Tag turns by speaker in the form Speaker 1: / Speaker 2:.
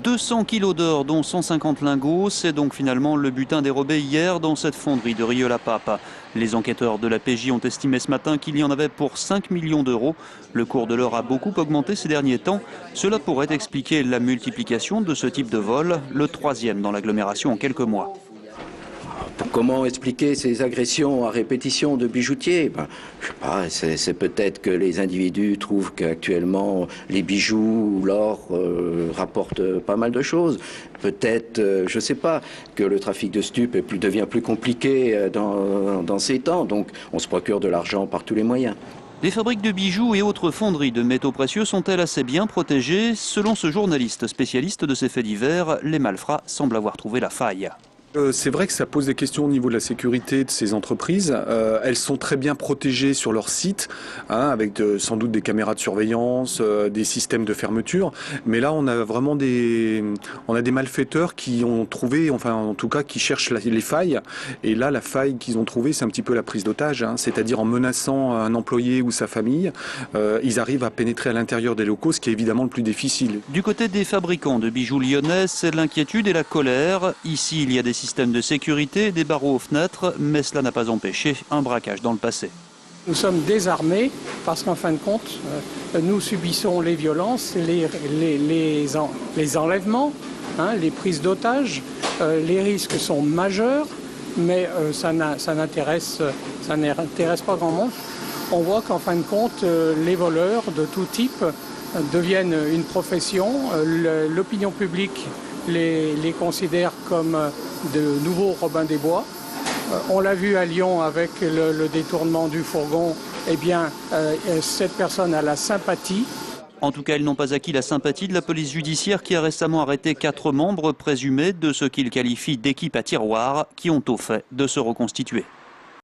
Speaker 1: 200 kilos d'or, dont 150 lingots, c'est donc finalement le butin dérobé hier dans cette fonderie de Rieux-la-Pape. Les enquêteurs de la PJ ont estimé ce matin qu'il y en avait pour 5 millions d'euros. Le cours de l'or a beaucoup augmenté ces derniers temps. Cela pourrait expliquer la multiplication de ce type de vol, le troisième dans l'agglomération en quelques mois.
Speaker 2: Comment expliquer ces agressions à répétition de bijoutiers? Je sais pas, c'est peut-être que les individus trouvent qu'actuellement les bijoux ou l'or rapportent pas mal de choses. Peut-être, je sais pas, que le trafic de stupes devient plus compliqué dans ces temps. Donc on se procure de l'argent par tous les moyens.
Speaker 1: Les fabriques de bijoux et autres fonderies de métaux précieux sont-elles assez bien protégées? Selon ce journaliste spécialiste de ces faits divers, les malfrats semblent avoir trouvé la faille.
Speaker 3: C'est vrai que ça pose des questions au niveau de la sécurité de ces entreprises. Elles sont très bien protégées sur leur site, avec sans doute des caméras de surveillance, des systèmes de fermeture. Mais là, on a vraiment des malfaiteurs qui ont trouvé, enfin en tout cas qui cherchent les failles. Et là, la faille qu'ils ont trouvée, c'est un petit peu la prise d'otage. C'est-à-dire en menaçant un employé ou sa famille, ils arrivent à pénétrer à l'intérieur des locaux, ce qui est évidemment le plus difficile.
Speaker 1: Du côté des fabricants de bijoux lyonnais, c'est l'inquiétude et la colère. Ici, il y a des systèmes de sécurité, des barreaux aux fenêtres, mais cela n'a pas empêché un braquage dans le passé.
Speaker 4: Nous sommes désarmés parce qu'en fin de compte, nous subissons les violences, les enlèvements, les prises d'otages. Les risques sont majeurs, mais ça n'intéresse pas grand monde. On voit qu'en fin de compte, les voleurs de tout type deviennent une profession. L'opinion publique les considère comme de nouveaux Robin des Bois. On l'a vu à Lyon avec le détournement du fourgon. Eh bien, cette personne a la sympathie.
Speaker 1: En tout cas, ils n'ont pas acquis la sympathie de la police judiciaire qui a récemment arrêté 4 membres présumés de ce qu'ils qualifient d'équipe à tiroir qui ont au fait de se reconstituer.